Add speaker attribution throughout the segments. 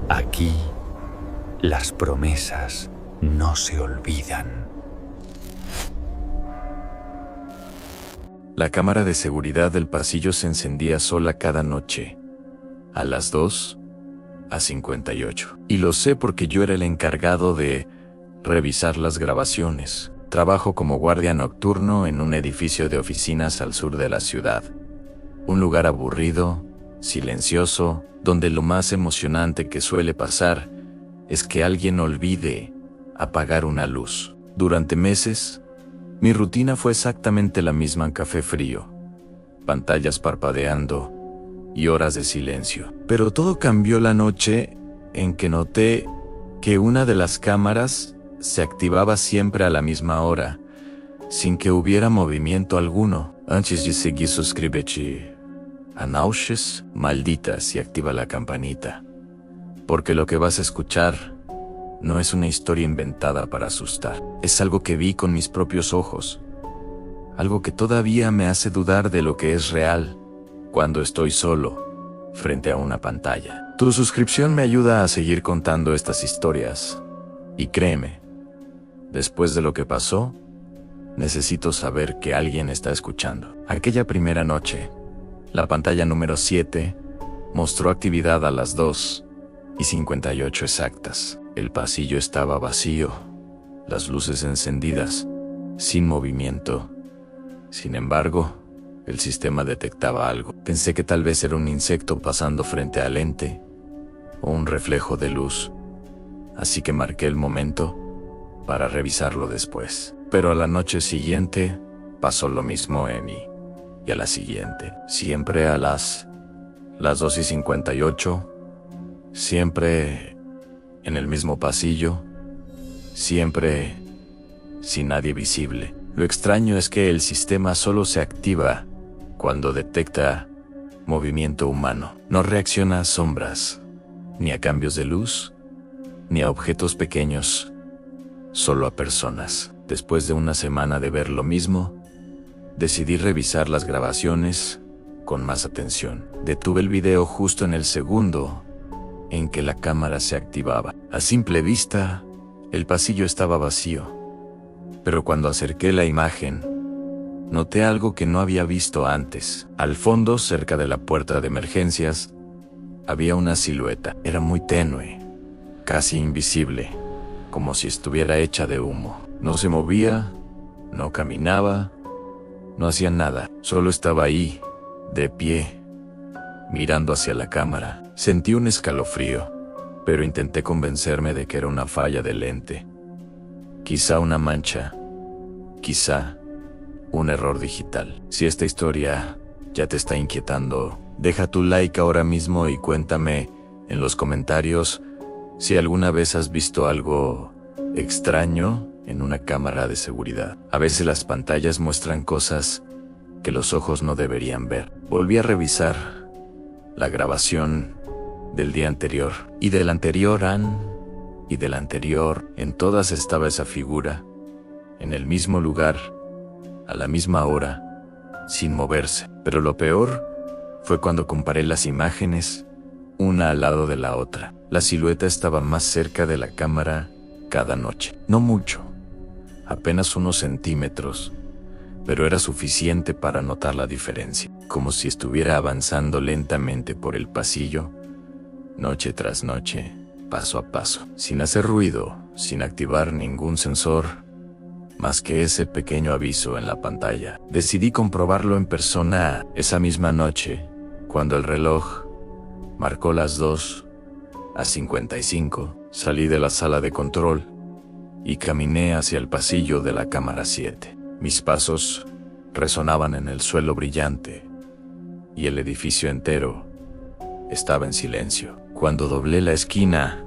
Speaker 1: Aquí, las promesas no se olvidan.
Speaker 2: La cámara de seguridad del pasillo se encendía sola cada noche, a las 2:58. Y lo sé porque yo era el encargado de revisar las grabaciones. Trabajo como guardia nocturno en un edificio de oficinas al sur de la ciudad. Un lugar aburrido, silencioso, donde lo más emocionante que suele pasar es que alguien olvide apagar una luz. Durante meses, mi rutina fue exactamente la misma en café frío, pantallas parpadeando y horas de silencio. Pero todo cambió la noche en que noté que una de las cámaras se activaba siempre a la misma hora, sin que hubiera movimiento alguno. Antes de seguir, suscríbete a Nauches Malditas y activa la campanita, porque lo que vas a escuchar no es una historia inventada para asustar. Es algo que vi con mis propios ojos. Algo que todavía me hace dudar de lo que es real cuando estoy solo frente a una pantalla. Tu suscripción me ayuda a seguir contando estas historias. Y créeme, después de lo que pasó, necesito saber que alguien está escuchando. Aquella primera noche, la pantalla número 7 mostró actividad a las 2:58 exactas. El pasillo estaba vacío, las luces encendidas, sin movimiento. Sin embargo, el sistema detectaba algo. Pensé que tal vez era un insecto pasando frente al lente, o un reflejo de luz, así que marqué el momento para revisarlo después. Pero a la noche siguiente pasó lo mismo y a la siguiente. Siempre a las 2:58, siempre en el mismo pasillo, siempre sin nadie visible. Lo extraño es que el sistema solo se activa cuando detecta movimiento humano. No reacciona a sombras, ni a cambios de luz, ni a objetos pequeños, solo a personas. Después de una semana de ver lo mismo, decidí revisar las grabaciones con más atención. Detuve el video justo en el segundo en que la cámara se activaba. A simple vista, el pasillo estaba vacío, pero cuando acerqué la imagen, noté algo que no había visto antes. Al fondo, cerca de la puerta de emergencias, había una silueta. Era muy tenue, casi invisible, como si estuviera hecha de humo. No se movía, no caminaba, no hacía nada. Solo estaba ahí, de pie, mirando hacia la cámara. Sentí un escalofrío, pero intenté convencerme de que era una falla de lente. Quizá una mancha, quizá un error digital. Si esta historia ya te está inquietando, deja tu like ahora mismo y cuéntame en los comentarios si alguna vez has visto algo extraño en una cámara de seguridad. A veces las pantallas muestran cosas que los ojos no deberían ver. Volví a revisar la grabación del día anterior, y del anterior y del anterior. En todas estaba esa figura, en el mismo lugar, a la misma hora, sin moverse. Pero lo peor fue cuando comparé las imágenes, una al lado de la otra. La silueta estaba más cerca de la cámara cada noche. No mucho, apenas unos centímetros, pero era suficiente para notar la diferencia. Como si estuviera avanzando lentamente por el pasillo, noche tras noche, paso a paso, sin hacer ruido, sin activar ningún sensor, más que ese pequeño aviso en la pantalla. Decidí comprobarlo en persona esa misma noche, cuando el reloj marcó las 2:55. Salí de la sala de control y caminé hacia el pasillo de la cámara 7. Mis pasos resonaban en el suelo brillante y el edificio entero estaba en silencio. Cuando doblé la esquina,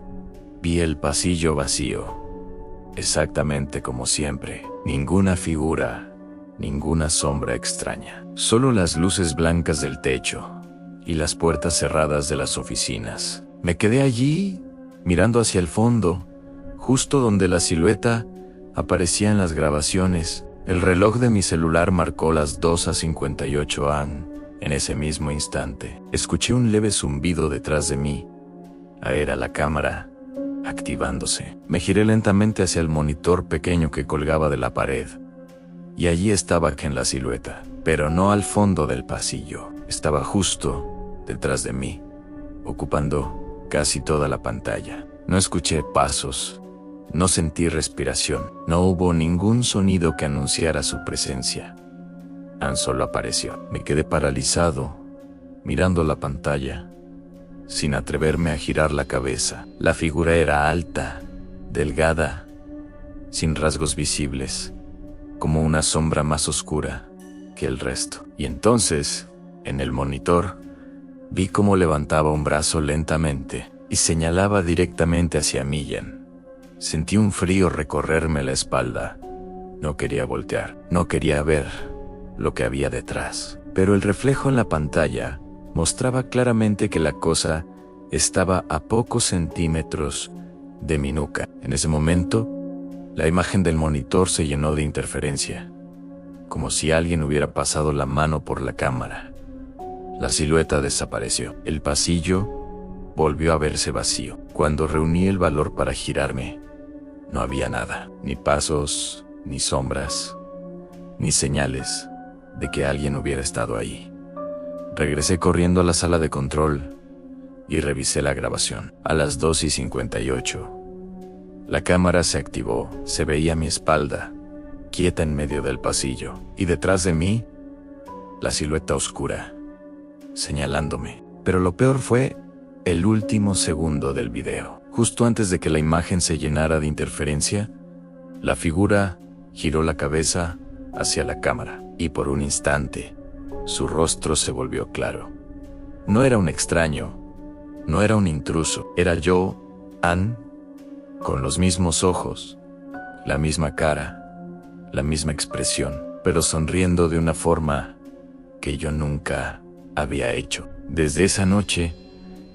Speaker 2: vi el pasillo vacío, exactamente como siempre. Ninguna figura, ninguna sombra extraña. Solo las luces blancas del techo y las puertas cerradas de las oficinas. Me quedé allí, mirando hacia el fondo, justo donde la silueta aparecía en las grabaciones. El reloj de mi celular marcó las 2:58 am. En ese mismo instante, escuché un leve zumbido detrás de mí Era la cámara activándose. Me giré lentamente hacia el monitor pequeño que colgaba de la pared. Y allí estaba Ken, la silueta, pero no al fondo del pasillo. Estaba justo detrás de mí, ocupando casi toda la pantalla. No escuché pasos, no sentí respiración, no hubo ningún sonido que anunciara su presencia. Tan solo apareció. Me quedé paralizado, mirando la pantalla, sin atreverme a girar la cabeza. La figura era alta, delgada, sin rasgos visibles, como una sombra más oscura que el resto. Y entonces, en el monitor, vi cómo levantaba un brazo lentamente y señalaba directamente hacia Millan. Sentí un frío recorrerme la espalda. No quería voltear, no quería ver lo que había detrás. Pero el reflejo en la pantalla mostraba claramente que la cosa estaba a pocos centímetros de mi nuca. En ese momento, la imagen del monitor se llenó de interferencia, como si alguien hubiera pasado la mano por la cámara. La silueta desapareció. El pasillo volvió a verse vacío. Cuando reuní el valor para girarme, no había nada, ni pasos, ni sombras, ni señales de que alguien hubiera estado ahí. Regresé corriendo a la sala de control y revisé la grabación. A las 2:58, la cámara se activó. Se veía mi espalda, quieta en medio del pasillo, y detrás de mí, la silueta oscura, señalándome. Pero lo peor fue el último segundo del video. Justo antes de que la imagen se llenara de interferencia, la figura giró la cabeza hacia la cámara, y por un instante, su rostro se volvió claro. No era un extraño, no era un intruso, era yo, Ann, con los mismos ojos, la misma cara, la misma expresión, pero sonriendo de una forma que yo nunca había hecho. Desde esa noche,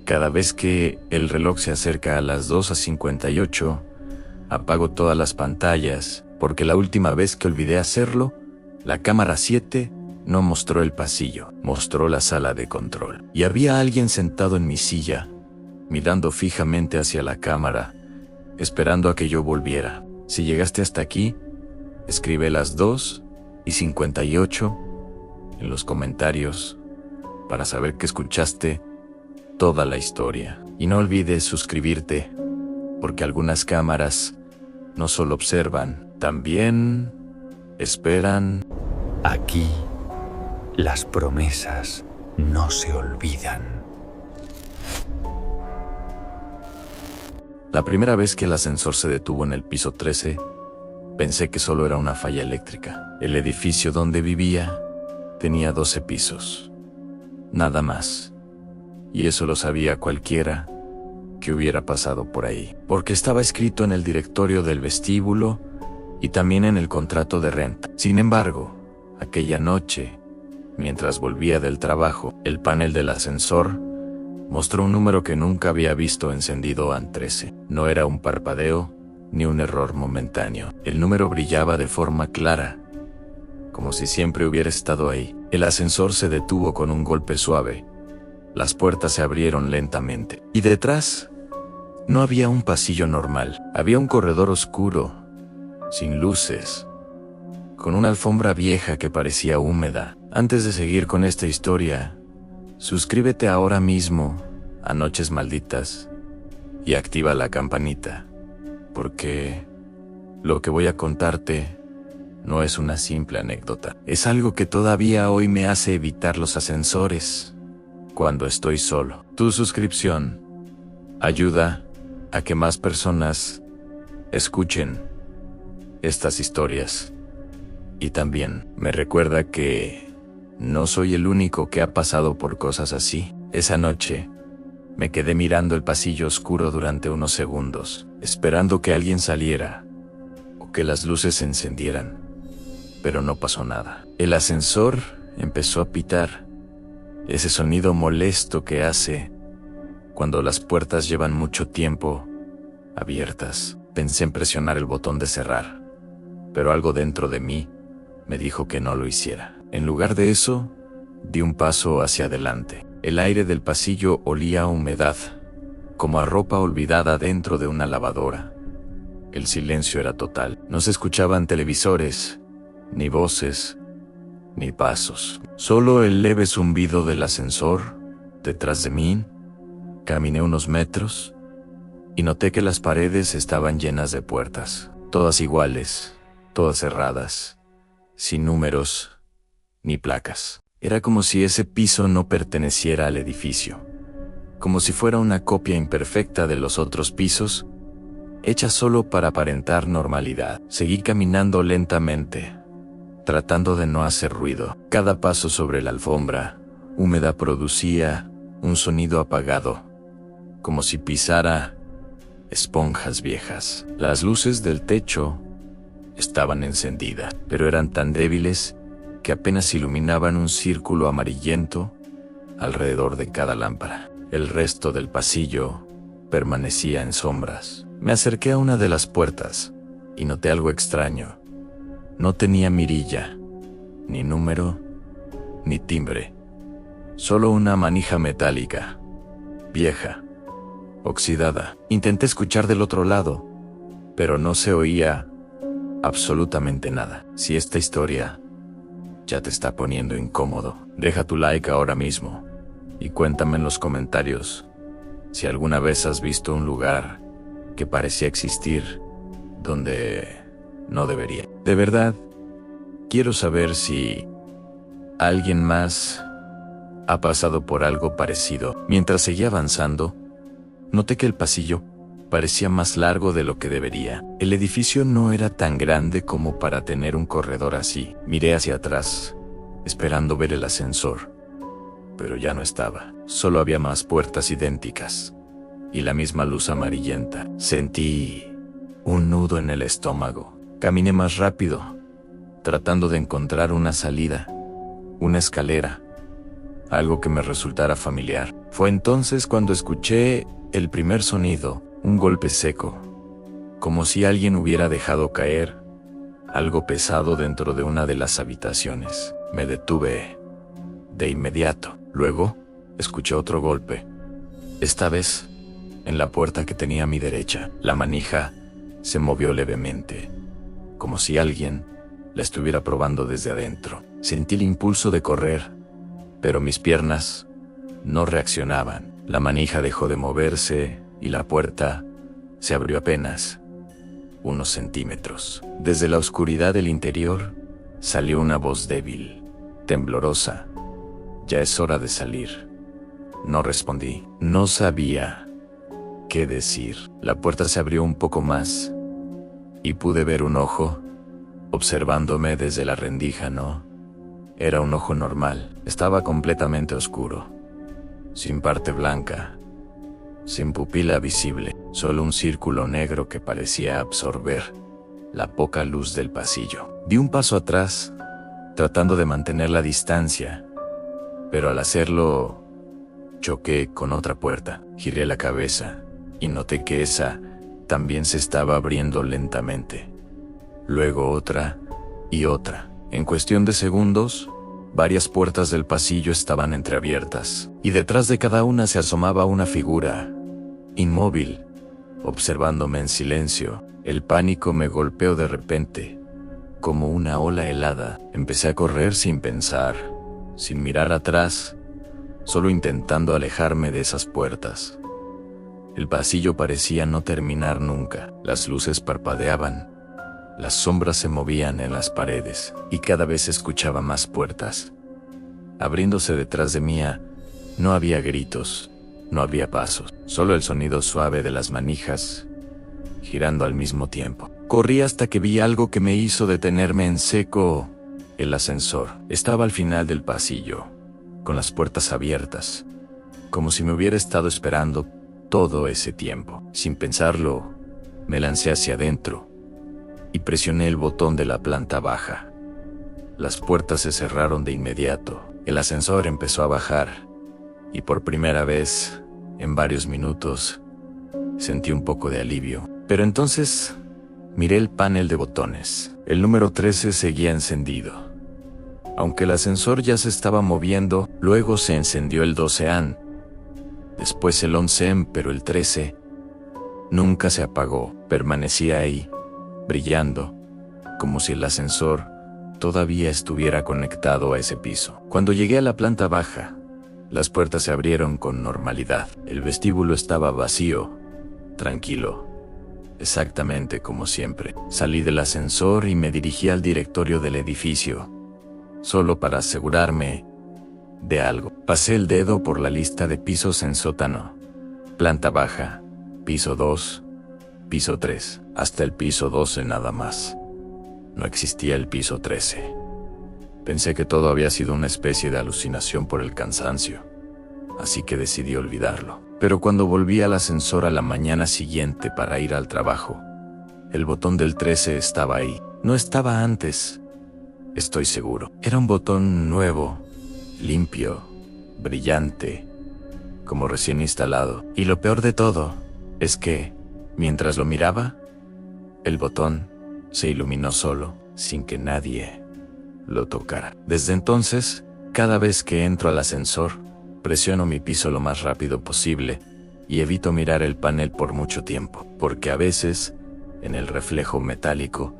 Speaker 2: cada vez que el reloj se acerca a las 2:58, apago todas las pantallas, porque la última vez que olvidé hacerlo, la cámara 7 no mostró el pasillo, mostró la sala de control. Y había alguien sentado en mi silla, mirando fijamente hacia la cámara, esperando a que yo volviera. Si llegaste hasta aquí, escribe las 2:58 en los comentarios para saber que escuchaste toda la historia. Y no olvides suscribirte, porque algunas cámaras no solo observan, también esperan.
Speaker 1: Aquí, las promesas no se olvidan.
Speaker 2: La primera vez que el ascensor se detuvo en el piso 13, pensé que solo era una falla eléctrica. El edificio donde vivía tenía 12 pisos. Nada más. Y eso lo sabía cualquiera que hubiera pasado por ahí, porque estaba escrito en el directorio del vestíbulo y también en el contrato de renta. Sin embargo, aquella noche, mientras volvía del trabajo, el panel del ascensor mostró un número que nunca había visto encendido en 13. No era un parpadeo ni un error momentáneo. El número brillaba de forma clara, como si siempre hubiera estado ahí. El ascensor se detuvo con un golpe suave. Las puertas se abrieron lentamente. Y detrás, no había un pasillo normal. Había un corredor oscuro, sin luces, con una alfombra vieja que parecía húmeda. Antes de seguir con esta historia, suscríbete ahora mismo a Noches Malditas y activa la campanita, porque lo que voy a contarte no es una simple anécdota. Es algo que todavía hoy me hace evitar los ascensores cuando estoy solo. Tu suscripción ayuda a que más personas escuchen estas historias. Y también me recuerda que no soy el único que ha pasado por cosas así. Esa noche, me quedé mirando el pasillo oscuro durante unos segundos, esperando que alguien saliera o que las luces se encendieran. Pero no pasó nada. El ascensor empezó a pitar, ese sonido molesto que hace cuando las puertas llevan mucho tiempo abiertas. Pensé en presionar el botón de cerrar, pero algo dentro de mí me dijo que no lo hiciera. En lugar de eso, di un paso hacia adelante. El aire del pasillo olía a humedad, como a ropa olvidada dentro de una lavadora. El silencio era total. No se escuchaban televisores, ni voces, ni pasos. Solo el leve zumbido del ascensor detrás de mí. Caminé unos metros y noté que las paredes estaban llenas de puertas, todas iguales, todas cerradas, sin números ni placas. Era como si ese piso no perteneciera al edificio, como si fuera una copia imperfecta de los otros pisos, hecha solo para aparentar normalidad. Seguí caminando lentamente, tratando de no hacer ruido. Cada paso sobre la alfombra húmeda producía un sonido apagado, como si pisara esponjas viejas. Las luces del techo estaban encendidas, pero eran tan débiles que apenas iluminaban un círculo amarillento alrededor de cada lámpara. El resto del pasillo permanecía en sombras. Me acerqué a una de las puertas y noté algo extraño. No tenía mirilla, ni número, ni timbre. Solo una manija metálica, vieja, oxidada. Intenté escuchar del otro lado, pero no se oía absolutamente nada. Si esta historia ya te está poniendo incómodo, deja tu like ahora mismo y cuéntame en los comentarios si alguna vez has visto un lugar que parecía existir donde no debería. De verdad, quiero saber si alguien más ha pasado por algo parecido. Mientras seguía avanzando, noté que el pasillo parecía más largo de lo que debería. El edificio no era tan grande como para tener un corredor así. Miré hacia atrás, esperando ver el ascensor, pero ya no estaba. Solo había más puertas idénticas y la misma luz amarillenta. Sentí un nudo en el estómago. Caminé más rápido, tratando de encontrar una salida, una escalera, algo que me resultara familiar. Fue entonces cuando escuché el primer sonido, un golpe seco, como si alguien hubiera dejado caer algo pesado dentro de una de las habitaciones. Me detuve de inmediato. Luego, escuché otro golpe, esta vez en la puerta que tenía a mi derecha. La manija se movió levemente, como si alguien la estuviera probando desde adentro. Sentí el impulso de correr, pero mis piernas no reaccionaban. La manija dejó de moverse y la puerta se abrió apenas unos centímetros. Desde la oscuridad del interior salió una voz débil, temblorosa. «Ya es hora de salir». No respondí. No sabía qué decir. La puerta se abrió un poco más y pude ver un ojo observándome desde la rendija. No era un ojo normal. Estaba completamente oscuro, sin parte blanca, sin pupila visible, solo un círculo negro que parecía absorber la poca luz del pasillo. Di un paso atrás, tratando de mantener la distancia, pero al hacerlo, choqué con otra puerta. Giré la cabeza y noté que esa también se estaba abriendo lentamente. Luego otra y otra. En cuestión de segundos, varias puertas del pasillo estaban entreabiertas, y detrás de cada una se asomaba una figura, inmóvil, observándome en silencio. El pánico me golpeó de repente, como una ola helada. Empecé a correr sin pensar, sin mirar atrás, solo intentando alejarme de esas puertas. El pasillo parecía no terminar nunca. Las luces parpadeaban, las sombras se movían en las paredes, y cada vez escuchaba más puertas abriéndose detrás de mí. No había gritos, no había pasos, solo el sonido suave de las manijas girando al mismo tiempo. Corrí hasta que vi algo que me hizo detenerme en seco. El ascensor estaba al final del pasillo, con las puertas abiertas, como si me hubiera estado esperando todo ese tiempo. Sin pensarlo, me lancé hacia adentro y presioné el botón de la planta baja. Las puertas se cerraron de inmediato. El ascensor empezó a bajar y por primera vez en varios minutos sentí un poco de alivio. Pero entonces miré el panel de botones. El número 13 seguía encendido, aunque el ascensor ya se estaba moviendo. Luego se encendió el 12. después el 11, pero el 13 nunca se apagó. Permanecía ahí, brillando, como si el ascensor todavía estuviera conectado a ese piso. Cuando llegué a la planta baja, las puertas se abrieron con normalidad. El vestíbulo estaba vacío, tranquilo, exactamente como siempre. Salí del ascensor y me dirigí al directorio del edificio, solo para asegurarme de algo. Pasé el dedo por la lista de pisos en sótano, planta baja, piso 2, piso 3, hasta el piso 12 nada más. No existía el piso 13. Pensé que todo había sido una especie de alucinación por el cansancio, así que decidí olvidarlo. Pero cuando volví al ascensor a la mañana siguiente para ir al trabajo, el botón del 13 estaba ahí. No estaba antes, estoy seguro. Era un botón nuevo, limpio, brillante, como recién instalado. Y lo peor de todo es que, mientras lo miraba, el botón se iluminó solo, sin que nadie lo tocara. Desde entonces, cada vez que entro al ascensor, presiono mi piso lo más rápido posible y evito mirar el panel por mucho tiempo, porque a veces, en el reflejo metálico,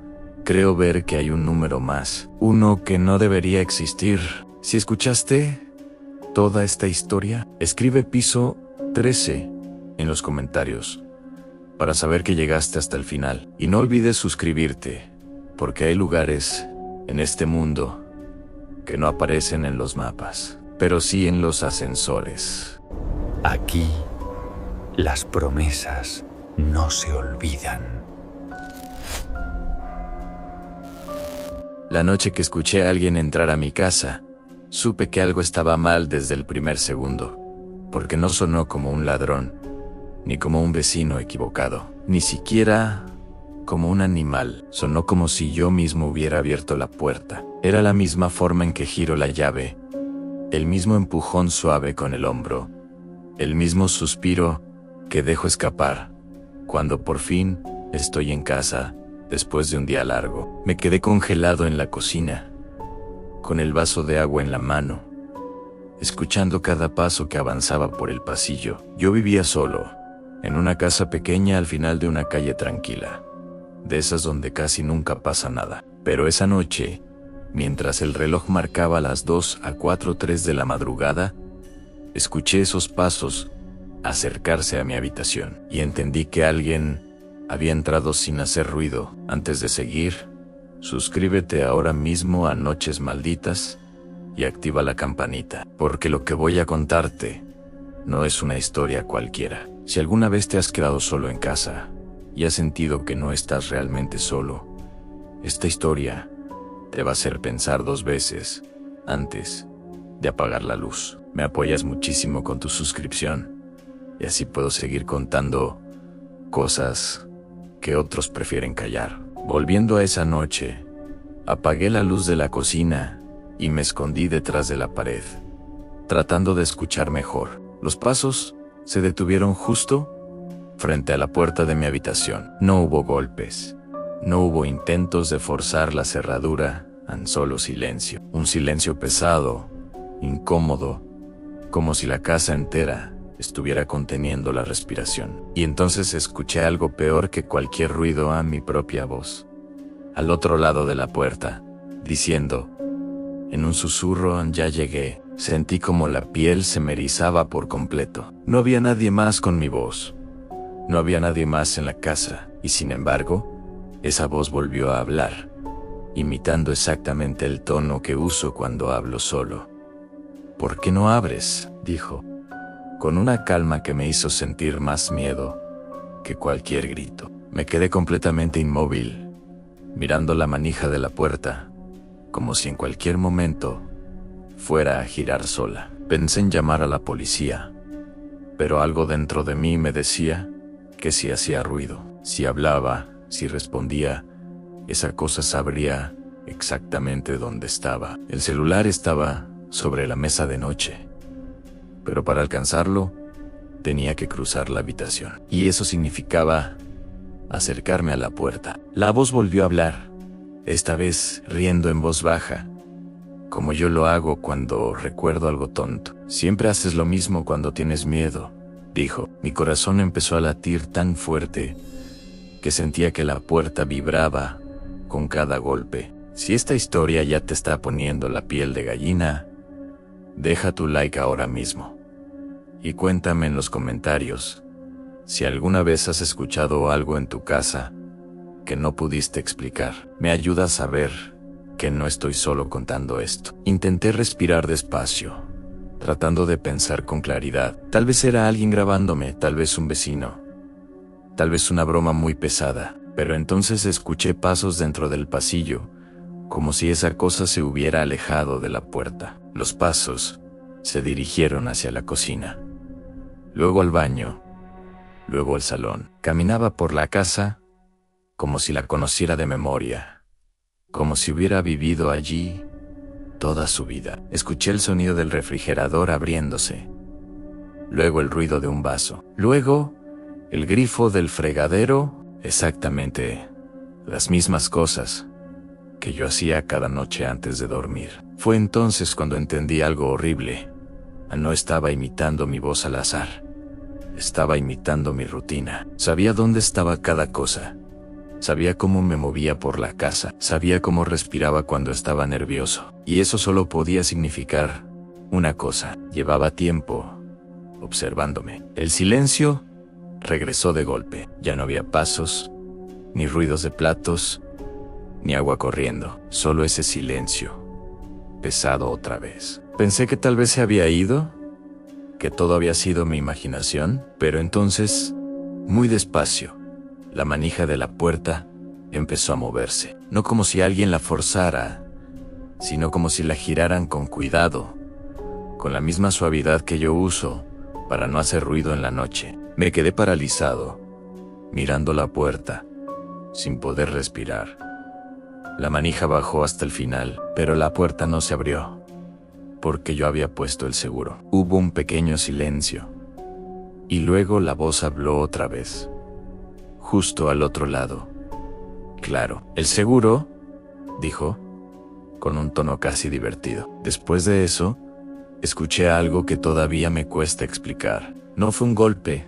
Speaker 2: creo ver que hay un número más, uno que no debería existir. Si escuchaste toda esta historia, escribe piso 13 en los comentarios para saber que llegaste hasta el final. Y no olvides suscribirte, porque hay lugares en este mundo que no aparecen en los mapas, pero sí en los ascensores.
Speaker 1: Aquí, las promesas no se olvidan.
Speaker 2: La noche que escuché a alguien entrar a mi casa, supe que algo estaba mal desde el primer segundo, porque no sonó como un ladrón, ni como un vecino equivocado, ni siquiera como un animal. Sonó como si yo mismo hubiera abierto la puerta. Era la misma forma en que giro la llave, el mismo empujón suave con el hombro, el mismo suspiro que dejo escapar cuando por fin estoy en casa después de un día largo. Me quedé congelado en la cocina, con el vaso de agua en la mano, escuchando cada paso que avanzaba por el pasillo. Yo vivía solo, en una casa pequeña al final de una calle tranquila, de esas donde casi nunca pasa nada. Pero esa noche, mientras el reloj marcaba las 2 a 4:03 de la madrugada, escuché esos pasos acercarse a mi habitación y entendí que alguien había entrado sin hacer ruido. Antes de seguir, suscríbete ahora mismo a Noches Malditas y activa la campanita, porque lo que voy a contarte no es una historia cualquiera. Si alguna vez te has quedado solo en casa y has sentido que no estás realmente solo, esta historia te va a hacer pensar 2 veces antes de apagar la luz. Me apoyas muchísimo con tu suscripción y así puedo seguir contando cosas que otros prefieren callar. Volviendo a esa noche, apagué la luz de la cocina y me escondí detrás de la pared, tratando de escuchar mejor. Los pasos se detuvieron justo frente a la puerta de mi habitación. No hubo golpes, no hubo intentos de forzar la cerradura, tan solo silencio. Un silencio pesado, incómodo, como si la casa entera estuviera conteniendo la respiración. Y entonces escuché algo peor que cualquier ruido, a mi propia voz, al otro lado de la puerta, diciendo, en un susurro: ya llegué. Sentí como la piel se me erizaba por completo. No había nadie más con mi voz. No había nadie más en la casa, y sin embargo, esa voz volvió a hablar, imitando exactamente el tono que uso cuando hablo solo. ¿Por qué no abres?, dijo, con una calma que me hizo sentir más miedo que cualquier grito. Me quedé completamente inmóvil, mirando la manija de la puerta, como si en cualquier momento fuera a girar sola. Pensé en llamar a la policía, pero algo dentro de mí me decía que si hacía ruido, si hablaba, si respondía, esa cosa sabría exactamente dónde estaba. El celular estaba sobre la mesa de noche, pero para alcanzarlo tenía que cruzar la habitación, y eso significaba acercarme a la puerta. La voz volvió a hablar, esta vez riendo en voz baja, como yo lo hago cuando recuerdo algo tonto. Siempre haces lo mismo cuando tienes miedo, dijo. Mi corazón empezó a latir tan fuerte que sentía que la puerta vibraba con cada golpe. Si esta historia ya te está poniendo la piel de gallina, deja tu like ahora mismo. Y cuéntame en los comentarios si alguna vez has escuchado algo en tu casa que no pudiste explicar. Me ayuda a saber que no estoy solo contando esto. Intenté respirar despacio, tratando de pensar con claridad. Tal vez era alguien grabándome, tal vez un vecino, tal vez una broma muy pesada. Pero entonces escuché pasos dentro del pasillo, como si esa cosa se hubiera alejado de la puerta. Los pasos se dirigieron hacia la cocina, luego al baño, luego al salón. Caminaba por la casa como si la conociera de memoria, como si hubiera vivido allí toda su vida. Escuché el sonido del refrigerador abriéndose, luego el ruido de un vaso, luego el grifo del fregadero, exactamente las mismas cosas que yo hacía cada noche antes de dormir. Fue entonces cuando entendí algo horrible. No estaba imitando mi voz al azar. Estaba imitando mi rutina. Sabía dónde estaba cada cosa. Sabía cómo me movía por la casa. Sabía cómo respiraba cuando estaba nervioso. Y eso solo podía significar una cosa. Llevaba tiempo observándome. El silencio regresó de golpe. Ya no había pasos, ni ruidos de platos, ni agua corriendo. Solo ese silencio, pesado otra vez. Pensé que tal vez se había ido, que todo había sido mi imaginación, pero entonces, muy despacio, la manija de la puerta empezó a moverse. No como si alguien la forzara, sino como si la giraran con cuidado, con la misma suavidad que yo uso para no hacer ruido en la noche. Me quedé paralizado, mirando la puerta, sin poder respirar. La manija bajó hasta el final, pero la puerta no se abrió, porque yo había puesto el seguro. Hubo un pequeño silencio, y luego la voz habló otra vez, justo al otro lado. Claro, ¿el seguro?, dijo, con un tono casi divertido. Después de eso, escuché algo que todavía me cuesta explicar. No fue un golpe,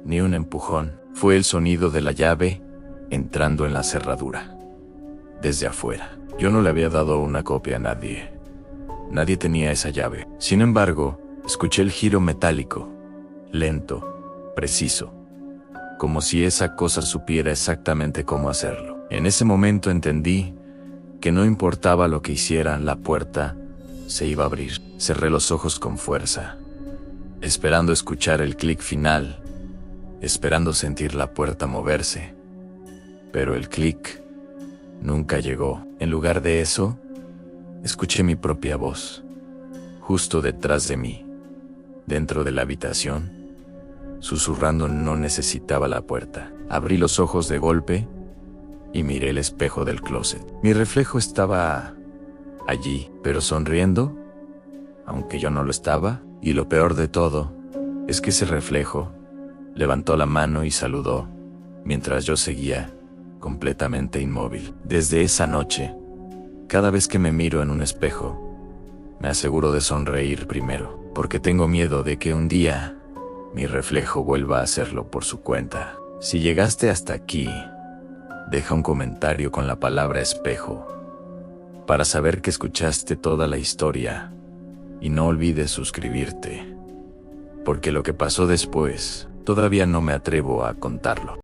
Speaker 2: ni un empujón. Fue el sonido de la llave entrando en la cerradura, desde afuera. Yo no le había dado una copia a nadie. Nadie tenía esa llave. Sin embargo, escuché el giro metálico, lento, preciso, como si esa cosa supiera exactamente cómo hacerlo. En ese momento entendí que no importaba lo que hiciera, la puerta se iba a abrir. Cerré los ojos con fuerza, esperando escuchar el clic final, esperando sentir la puerta moverse. Pero el clic nunca llegó. En lugar de eso, escuché mi propia voz, justo detrás de mí, dentro de la habitación, susurrando: no necesitaba la puerta. Abrí los ojos de golpe y miré el espejo del closet. Mi reflejo estaba allí, pero sonriendo, aunque yo no lo estaba. Y lo peor de todo es que ese reflejo levantó la mano y saludó, mientras yo seguía completamente inmóvil. Desde esa noche, cada vez que me miro en un espejo, me aseguro de sonreír primero, porque tengo miedo de que un día mi reflejo vuelva a hacerlo por su cuenta. Si llegaste hasta aquí, deja un comentario con la palabra espejo, para saber que escuchaste toda la historia, y no olvides suscribirte, porque lo que pasó después, todavía no me atrevo a contarlo.